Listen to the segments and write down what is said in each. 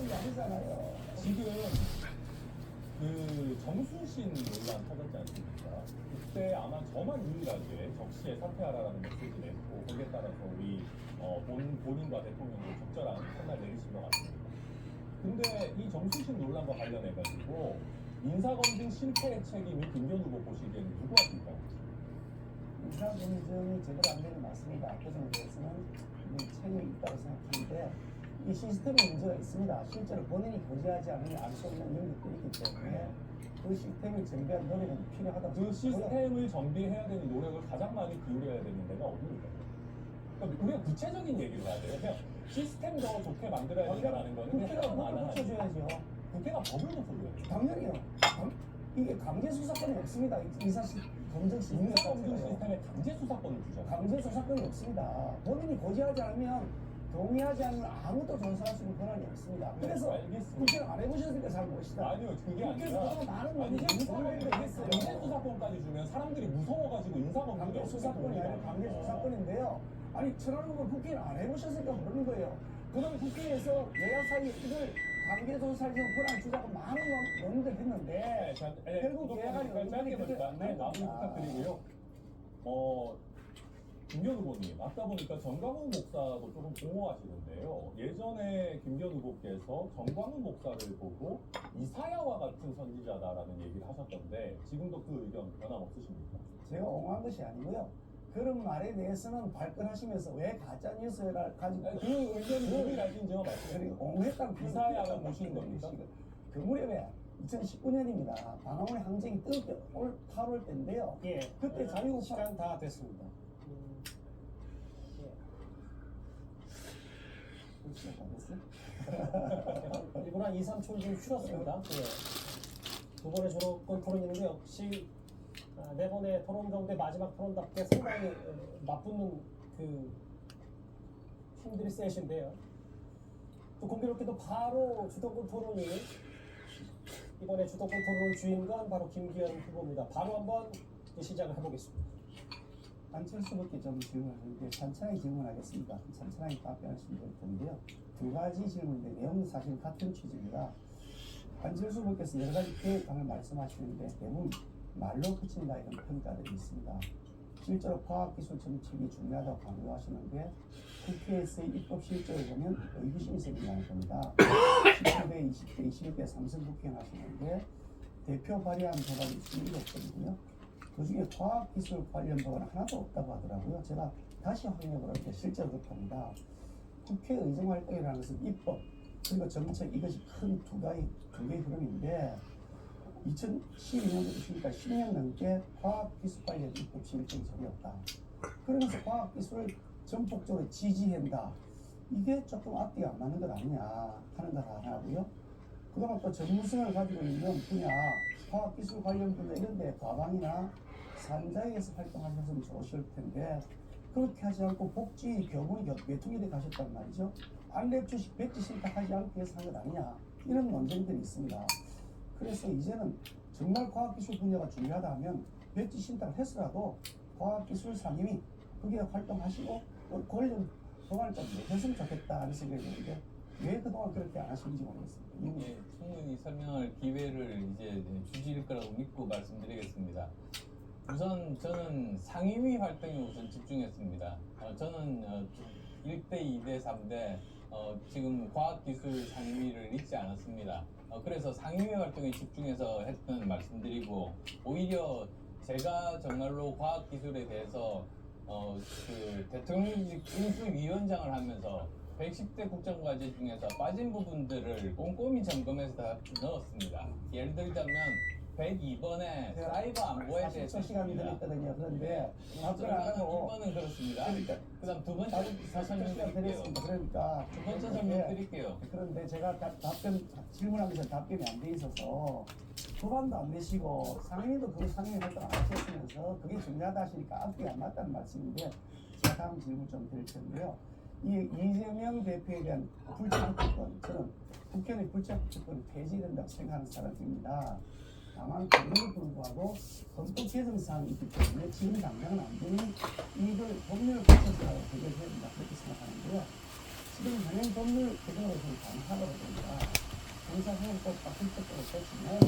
말씀이 아니잖아요. 지금 그 정순신 논란 터졌지 않습니까? 그때 아마 저만 유일하게 적시에 사퇴하라라는 메시지 냈고 거기에 따라서 우리 본인과 대통령도 적절한 판단을 내리신 것 같습니다. 근데 이 정순신 논란과 관련해가지고 인사검증 실패의 책임이 김기현 후보 보시기에는 누구한테일까? 인사검증이 제대로 안 되는 게 맞습니다. 그 점에 대해서는 책임이 있다고 생각하는데 이 시스템에 문제가 있습니다. 실제로 본인이 고지하지 않으면 알 수 없는 영역들이 있기 때문에 그 시스템을 정비할 노력은 필요하다고 그 시스템을 정비해야 되는 노력을 가장 많이 기울여야 되는 데가 어디입니까? 그러니까 우리가 구체적인 얘기를 해야 돼요. 그냥 시스템 더 좋게 만들어야 된다는 거는 국회가 법을 고쳐줘야죠. 국회가 법을 고쳐줘야죠. 당연히요. 이게 강제 수사권이 없습니다. 검증 시스템 시스템에 강제 수사권을 주죠. 강제 수사권이 없습니다. 본인이 고지하지 않으면 동의하지 않으면 아무도 조사할 수 있는 권한이 없습니다. 그래서 국회를 안 해보셨으니까 잘 모르시다. 아니요, 그게 국회에서 많은 인사검증 강제 수사권까지 주면 사람들이 무서워가지고 인사검증 강제 수사권이 아니라 강제 수사권인데요. 아니 천하람은 국회를 안 해보셨으니까 모르는 거예요. 그다음에 국회에서 여야 사이에 이걸 강제 조사에서 권한 주자고 많은 논의를 했는데 결국 여야간이 짧게 보니까 마무리 부탁드리고요. 김기현 후보님, 아까 보니까 정광훈 목사도 조금 공허하시는데요. 예전에 김기현 후보께서 정광훈 목사를 보고 이사야와 같은 선지자다라는 얘기를 하셨던데 지금도 그 의견 변함없으십니까? 제가 옹호한 것이 아니고요. 그런 말에 대해서는 발끈하시면서 왜 가짜 뉴스를 가지고 그 의견이 누구일지 제가 말씀드리고 옹호했다는 이사야를 모시는 겁니까? 그 무렵에 2019년입니다. 방화문의 항쟁이 뜨겁게 올 8월 때인데요. 예, 그때 자유우파 시간 다 됐습니다. 일본 한 2, 3초 좀 쉬었습니다. 예. 두 번의 주로권 토론인데 역시 네 번의 토론 가운데 마지막 토론답게 상당히 맞붙는 그 힘들이 세신데요. 또 공교롭게도 바로 주도권 토론이 이번에 주도권 토론을 주인 건 바로 김기현 후보입니다. 바로 한번 시작을 해보겠습니다. 안철수밖에 좀 질문하는데 천천히 질문하겠습니다. 천천히 답변하시면 될 텐데요. 두 가지 질문인데 내용은 사실 같은 취지입니다. 안철수 후보께서 여러 가지 계획안을 말씀하시는데 대부분 말로 그친다 이런 평가들이 있습니다. 실제로 과학기술 정책이 중요하다고 강조하시는데 국회에서의 입법 실적을 보면 의구심이 생긴다는 겁니다. 19대, 20대, 21대 삼선 국회의원 하시는데 대표 발의한 법안이 27건이고요. 그 중에 과학기술 관련 법안은 하나도 없다고 하더라고요. 제가 다시 확인해보는데 실제로 그렇답니다. 국회 의정활동이라는 것은 입법 그리고 정책 이것이 큰 두 개의 흐름인데 2012년부터 있으니까 10년 넘게 과학기술 관련 입법 실정이 전혀 없다. 그러면서 과학기술을 전폭적으로 지지한다. 이게 조금 앞뒤가 안 맞는 것 아니냐 하는 걸 하고요. 그동안 또 전문성을 가지고 있는 분야, 과학기술 관련 분야 이런 데 과방이나 산자에서 활동하셨으면 좋으실 텐데 그렇게 하지 않고 복지 교문이 외통이 돼 가셨단 말이죠. 안랩 주식 백지 신탁하지 않기 위해서 한 것 아니냐 이런 논쟁들이 있습니다. 그래서 이제는 정말 과학기술 분야가 중요하다 하면 백지 신탁을 해서라도 과학기술 상임위 그게 활동하시고 또 관련 법안을 좀 내셨으면 좋겠다 하는 생각이 드는데 왜 그동안 그렇게 안 하시는지 모르겠습니다. 예, 충분히 설명할 기회를 이제 주실 거라고 믿고 말씀드리겠습니다. 우선 저는 상임위 활동에 우선 집중했습니다. 저는 1대, 2대, 3대 지금 과학기술 상임위를 잊지 않았습니다. 그래서 상임위 활동에 집중해서 했던 말씀드리고 오히려 제가 정말로 과학기술에 대해서 그 대통령직 인수위원장을 하면서 110대 국정과제 중에서 빠진 부분들을 꼼꼼히 점검해서 다 넣었습니다. 예를 들자면 102번에 사이버 안보에 대해서 시간이 걸렸거든요. 그런데 답변 안 하고 1번은 그렇습니다. 그러니까 그 다음 두 번째 설명드릴게요. 그러니까 두 번째 설명드릴게요. 그런데 제가 질문하면서 답변이 안 돼 있어서 법안도 안 내시고 상임위도 그 상임위 활동 안 하셨으면서 그게 중요하다 하시니까 앞뒤가 안 맞다는 말씀인데 제가 다음 질문 좀 드릴 텐데요. 이 이재명 대표에 대한 불체포특권, 저는 국회의 불체포특권이 폐지된다고 생각하는 사람입니다. 다만 그럼에도 불구하고 헌법 개정 사항이 있기 때문에 지금 당장은 안 되니 이걸 법률을 고쳐서 해결해야 된다 그렇게 생각하는데요. 지금 현행 법률 개정으로서는 가능하다고 봅니다. 형사소송법 바꿀법으로 고치면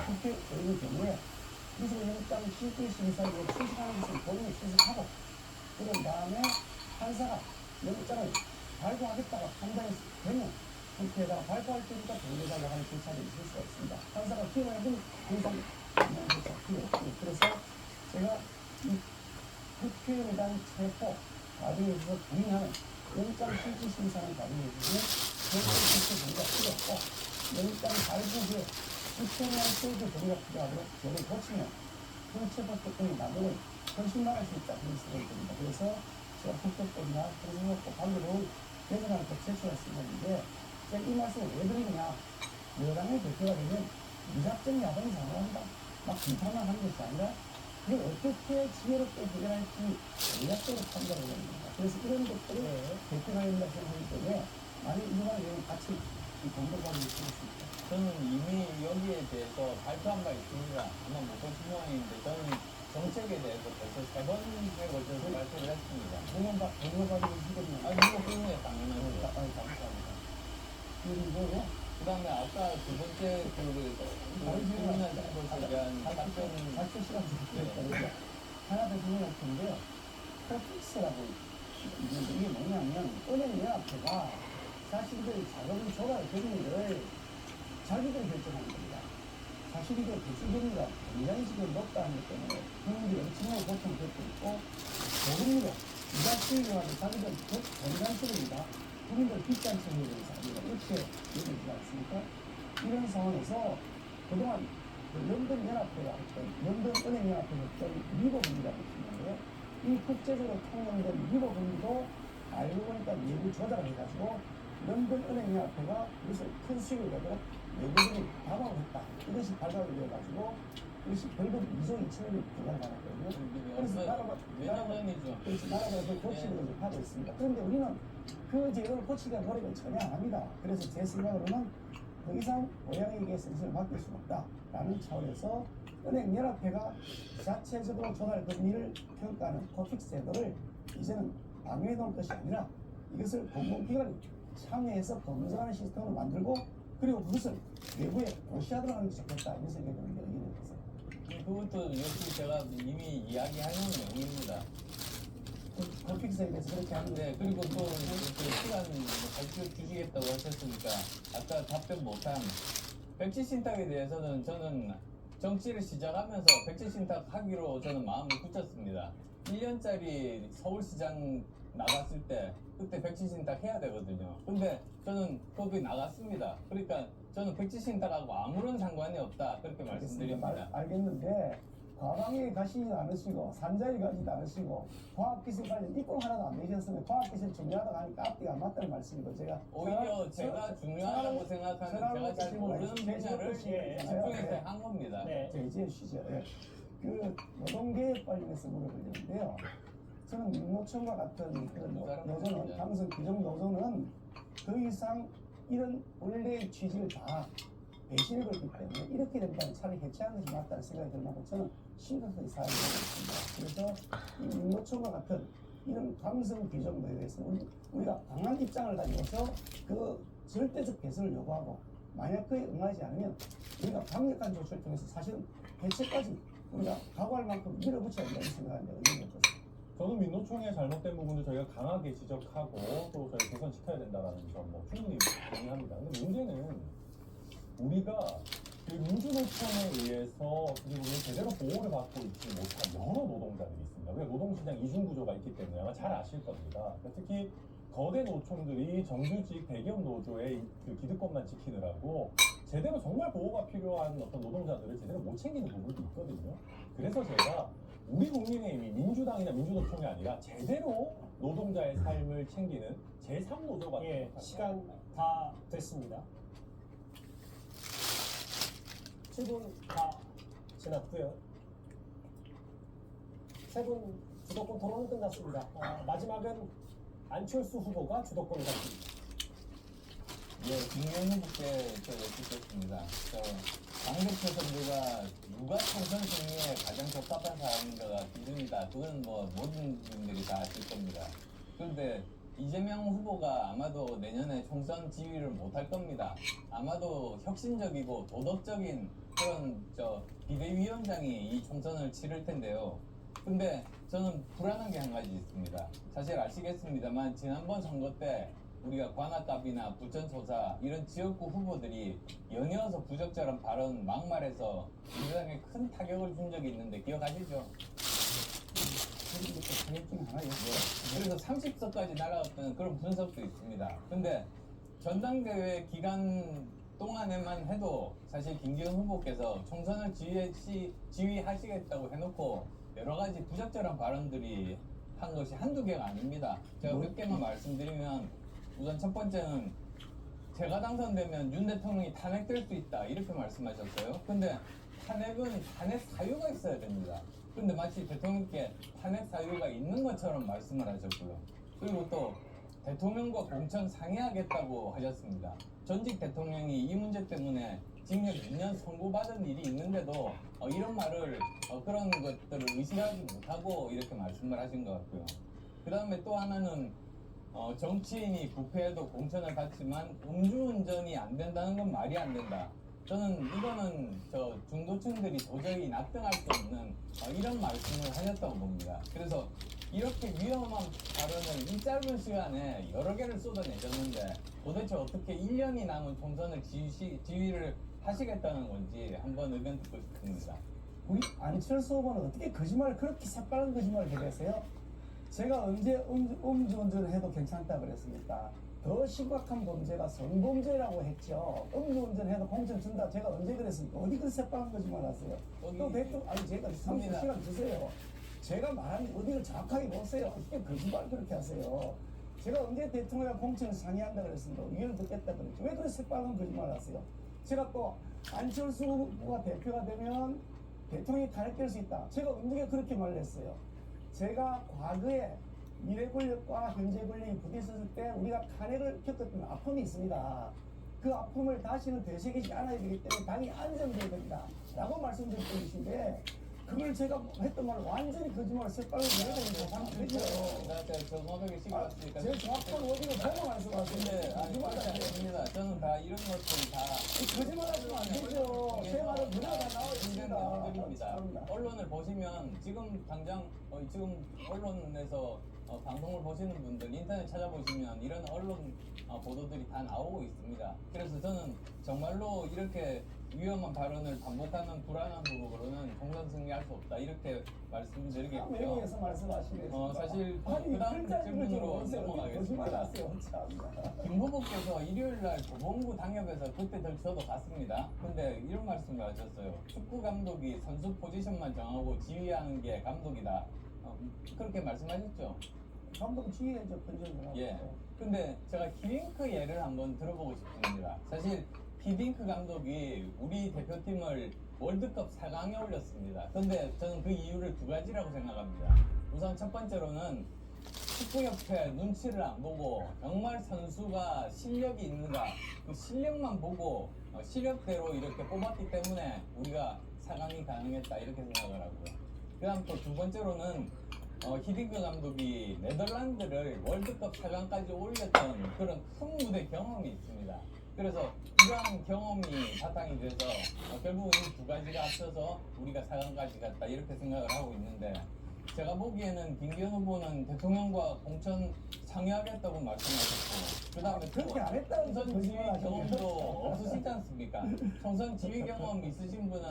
국회의원 경우에 기소영장 실질심사위에 출석하는 것을 본인이 출석하고 그런 다음에 판사가 영장을 발부하겠다고 판단이 되면 국회에다가 발부할 때니까 동의해달라고 하는 절차가 있을 수가 있습니다. 판사가 기원을 해도 항상 절차 필요 없고 그래서 제가 이 국회의원에 대한 체포 과정에 있어서 동의하는 영장 실질심사하는 과정에 있어서 결정 동의가 필요 없고 영장 발부 후에 국회의원 소유의 동의가 필요하도록 법을 고치면 형체법권이 나중에 훨씬 나갈 수 있다 그런 생각이 듭니다. 그래서 제가 국회법이나 형사소송법 방법을 개정하는 법 제출할 수 있는데 제가 이 말씀을 왜 드리느냐 여당의 대표가 되면 무작정 야당이 장악한다 막 비판만 하는 것이 아니라 그걸 어떻게 지혜롭게 해결할지 전략적으로 판단을 해야 됩니다. 그래서 이런 것들을 대표가 된다 생각하기 때문에 만약 이거와 내용 같이 이 공부를 있을 수 있다. 저는 이미 여기에 대해서 발표한 바 있습니다. 아마 못 보신 모양인데 저는 정책에 대해서 벌써 3번에 걸쳐서 발표를 했습니다. 공무받으면 이거든요. 이거 국민의 당연하죠. 감사합니다. 그리고 그 다음에 아까 두 번째 국민한테 것에 대한 답변은 발표 시간 주셨으니까 하나 더 질문할 텐데요. 코픽스라고 이게 뭐냐면 은행연합회가 자신들 자금 조달 금리를 자기들이 결정하는 겁니다. 자신들이 대출금리가 굉장히 지금 높다는 것 때문에 국민들이 엄청나게 고통을 겪고 있고 고금리로 이자 수익이라도 자기들 전단식입니다. 국민들 빚잔치에 대해서 우리가 이렇게 얘기하지 않습니까? 이런 상황에서 그동안 런던 연합회가 했던 런던 은행연합회가 했던 리버금리라고 있는데요. 이 국제적으로 통용된 리버금리도 알고 보니까 내부 조작을 해가지고 런던 은행연합회가 여기서 큰 수익을 내도록 외국인이 담화를 했다. 이것이 발각이 되어가지고 이것이 벌금 2조 2천억을 부과를 받았거든요. 그래서 나라가 그 고치를 하고 있습니다. 그런데 우리는 그 제도를 고치려는 노력을 전혀 안 합니다. 그래서 제 생각으로는 더 이상 고양이에게 선생을 맡길 수는 없다라는 차원에서 은행연합회가 자체적으로 조달 금리를 평가하는 코픽스 제도를 이제는 방해해 놓을 것이 아니라 이것을 공공기관이 참여해서 검증하는 시스템을 만들고 그리고 그것을 외부에 고시하도록 하는 것이 좋겠다 이런 생각이 드는데 의견이 어떠세요? 그것도 역시 제가 이미 이야기해놓은 내용입니다. 코픽스에 대해서 그렇게 하는데 네, 그리고 또 시간 발표 주시겠다고 하셨으니까 아까 답변 못한 백지 신탁에 대해서는 저는 정치를 시작하면서 백지 신탁 하기로 저는 마음을 굳혔습니다. 1년짜리 서울시장 나갔을 때 그때 백지 신탁 해야 되거든요. 근데 저는 거기 나갔습니다. 그러니까 저는 백지 신탁하고 아무런 상관이 없다 그렇게 말씀드립니다. 알겠는데 과방에 가시지 않으시고 산자에 가지도 않으시고 과학기술까지 이권 하나도 안 내셨으면 과학기술 중요하다고 하니까 앞뒤가 안 맞다는 말씀이고 제가 오히려 제가 중요하다고 생각하는 제가 잘 모르는 분야를 집중해서 한 겁니다. 네. 이제 주시죠. 네. 그 노동개혁 관련해서 물어보려는데요. 저는 민노총과 같은 그런 노조는 당선 규정 노조는 더 이상 이런 원래의 취지를 다 배신해 버렸기 때문에 이렇게 된다면 차라리 해체하는 것이 맞다는 생각이 들고 저는 심각하게 사용하고 있습니다. 그래서 이 민노총과 같은 이런 감성 규정에 대해서 우리가 강한 입장을 가지고서 그 절대적 개선을 요구하고 만약 그에 응하지 않으면 우리가 강력한 조치를 통해서 사실은 해체까지 우리가 각오할 만큼 밀어붙여야 된다고 생각하는데 의견이 어떠세요? 저는 민노총의 잘못된 부분을 저희가 강하게 지적하고 또 저희 개선시켜야 된다는 점 충분히 동의합니다. 근데 문제는 우리가 그 민주노총에 의해서 그리고 제대로 보호를 받고 있지 못한 여러 노동자들이 있습니다. 우리가 노동시장 이중구조가 있기 때문에 아마 잘 아실 겁니다. 특히 거대 노총들이 정규직 대기업 노조의 그 기득권만 지키느라고 제대로 정말 보호가 필요한 어떤 노동자들을 제대로 못 챙기는 부분도 있거든요. 그래서 제가 우리 국민의힘이 민주당이나 민주노총이 아니라 제대로 노동자의 삶을 챙기는 제3노조가 시간 다 됐습니다. 7분 다 지났고요. 세 분 주도권 토론은 끝났습니다. 마지막은 안철수 후보가 주도권을 갖습니다. 예, 김경호 후보께 여쭙겠습니다. 당대표 선거가 누가 총선 승리에 가장 적합한 사람인가가 기준이다. 그건 뭐 모든 분들이 다 아실 겁니다. 그런데 이재명 후보가 아마도 내년에 총선 지휘를 못할 겁니다. 아마도 혁신적이고 도덕적인 그런 비대위원장이 이 총선을 치를 텐데요. 근데 저는 불안한 게 한 가지 있습니다. 사실 아시겠습니다만 지난번 선거 때 우리가 관악갑이나 부천소사 이런 지역구 후보들이 연이어서 부적절한 발언 막말해서 민주당에 큰 타격을 준 적이 있는데 기억하시죠? 그것도 타격 중 하나였어요. 그래서 30석까지 날아갔던 그런 분석도 있습니다. 근데 전당대회 기간 동안에만 해도 사실 김기현 후보께서 총선을 지휘하시겠다고 해놓고 여러 가지 부적절한 발언들이 한 것이 한두 개가 아닙니다. 제가 몇 개만 말씀드리면 우선 첫 번째는 제가 당선되면 윤 대통령이 탄핵될 수 있다 이렇게 말씀하셨어요. 근데 탄핵은 탄핵 사유가 있어야 됩니다. 근데 마치 대통령께 탄핵 사유가 있는 것처럼 말씀을 하셨고요. 그리고 또 대통령과 공천 상의하겠다고 하셨습니다. 전직 대통령이 이 문제 때문에 징역 2년 선고받은 일이 있는데도 이런 말을 그런 것들을 의식하지 못하고 이렇게 말씀을 하신 것 같고요. 그 다음에 또 하나는 정치인이 부패해도 공천을 받지만 음주운전이 안 된다는 건 말이 안 된다. 저는 이거는 중도층들이 도저히 납득할 수 없는 이런 말씀을 하셨다고 봅니다. 그래서 이렇게 위험한 발언을 이 짧은 시간에 여러 개를 쏟아내셨는데 도대체 어떻게 1년이 남은 총선을 지휘를 하시겠다는 건지 한번 의견 듣고 싶습니다. 우리 안철수 후보는 어떻게 거짓말을 그렇게 새빨간 거짓말을 해대세요? 제가 언제 음주운전을 해도 괜찮다 그랬습니까? 더 심각한 범죄가 성범죄라고 했죠. 음주운전해도 공천 준다. 제가 언제 그랬습니까? 어디 그 새빨간 거짓말 하세요? 또 대통령 아니 제가 30시간 주세요. 제가 말하는 어디를 정확하게 보세요. 어떻게 거짓말 그렇게 하세요? 제가 언제 대통령과 공천을 상의한다 그랬습니까? 의견을 듣겠다 그랬죠. 왜 그렇게 새빨간 거짓말 하세요? 제가 또 안철수 후보가 대표가 되면 대통령이 탄핵될 수 있다. 제가 언제 그렇게 말을 했어요? 제가 과거에 미래 권력과 현재 권력이 부딪혔을 때 우리가 탄핵을 겪었던 아픔이 있습니다. 그 아픔을 다시는 되새기지 않아야 되기 때문에 당이 안정돼야 된다. 라고 말씀드린 분이신데 그걸 제가 했던 말을 완전히 거짓말을 새빨간 거짓말을 방금 그랬죠. 제가 정확하게 시각했으니까 제일 정확한 워딩을 보고 말씀하세요. 근데 아닙니다. 저는 다 이런 것들 다 거짓말하시면 안 되죠. 제 말은 무료가 다 나와 있습니다. 드립니다. 언론을 보시면 지금 당장 지금 언론에서 방송을 보시는 분들 인터넷 찾아보시면 이런 언론 보도들이 다 나오고 있습니다. 그래서 저는 정말로 이렇게 위험한 발언을 반복하는 불안한 부분으로는 총선 승리할 수 없다 이렇게 말씀드리겠고요. 외국에서 말씀하시네요. 사실 그 다음 질문으로 넘어가겠습니다. 김 후보께서 일요일날 도봉구 당협에서 그때 저도 갔습니다. 근데 이런 말씀을 하셨어요. 축구 감독이 선수 포지션만 정하고 지휘하는 게 감독이다. 그렇게 말씀하셨죠? 감독 지휘해줘 편집을. 예. 근데 제가 히딩크 예를 한번 들어보고 싶습니다. 사실 히딩크 감독이 우리 대표팀을 월드컵 4강에 올렸습니다. 근데 저는 그 이유를 두 가지라고 생각합니다. 우선 첫 번째로는 축구협회 눈치를 안 보고 정말 선수가 실력이 있는가 그 실력만 보고 실력대로 이렇게 뽑았기 때문에 우리가 4강이 가능했다 이렇게 생각을 하고요. 그 다음 또 두 번째로는 히딩크 감독이 네덜란드를 월드컵 4강까지 올렸던 그런 큰 무대 경험이 있습니다. 그래서 이러한 경험이 바탕이 돼서 결국은 이 두 가지가 합쳐서 우리가 4강까지 갔다 이렇게 생각을 하고 있는데 제가 보기에는 김기현 후보는 대통령과 공천 상의하겠다고 말씀하셨고 그 다음에 그렇게 안 했다는 총선 지휘 경험도 없으시지 않습니까? 총선 지휘 경험 있으신 분은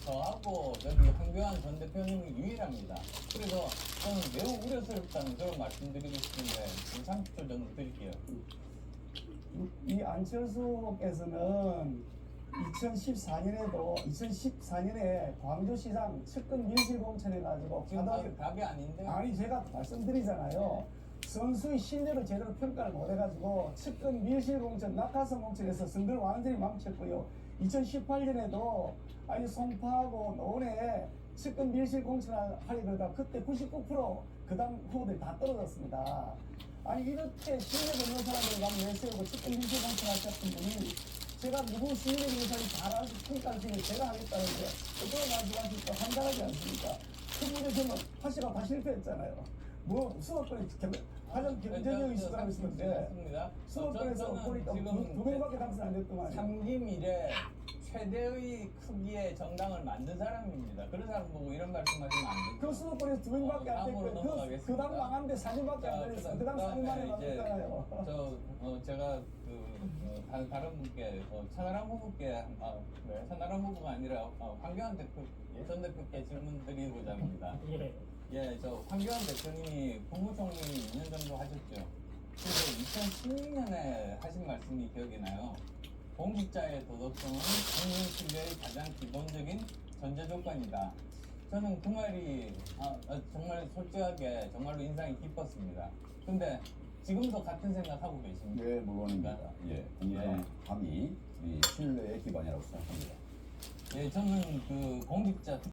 저하고 여기 황교안 전 대표님이 유일합니다. 그래서 저는 매우 우려스럽다는 그런 말씀드리고 싶은데 30초 정도 드릴게요. 이 안철수 후보께서는 2014년에 광주시장 측근 밀실공천해가지고 지금 답이 아닌데 아니 제가 말씀드리잖아요. 선수의 실력을 제대로 평가를 못해가지고 측근 밀실공천 낙하산 공천에서 선거를 완전히 망쳤고요. 2018년에도 아니 송파하고 노원에 측근 밀실공천을 하려 그러다 그때 99% 그당 후보들이 다 떨어졌습니다. 아니 이렇게 실력 없는 사람을 가면 내세우고 측근 밀실공천 하셨던 분이 제가 누구 실력 있는 사람이 잘하는 평가를 지금 제가 하겠다는데 어떤 말씀하실까 황당하지 않습니까? 그 문제 저는 하시가 다 실패했잖아요. 뭐 수업권이 가장 경쟁력 있을 사람이 있었는데 수도권에서 보니까 두 명밖에 당선 안 됐더만. 상임 이래 최대의 크기의 정당을 만든 사람입니다. 그런 사람 보고 이런 말씀하시면 안 되죠. 그 수도권에서 두 명밖에 안 다음으로 됐고 넘어가겠습니다. 그당 망한데 4년밖에 안 됐어. 그당 4년 만에 망했잖아요. 제가 다른 분께 천하람 후보께 천하람 후보가 아니라 황교안 대표 전 대표께 질문 드리고자 합니다. 예. 예, 저 황교안 대표님이 국무총리 2년 정도 하셨죠. 근데 2016년에 하신 말씀이 기억이 나요. 공직자의 도덕성은 국민 신뢰의 가장 기본적인 전제 조건이다. 저는 그 말이 정말 솔직하게 정말로 인상이 깊었습니다. 근데 지금도 같은 생각하고 계십니까? 네, 물론입니다. 예, 공정함이 우리 신뢰의 기반이라고 생각합니다. 예, 저는 그 공직자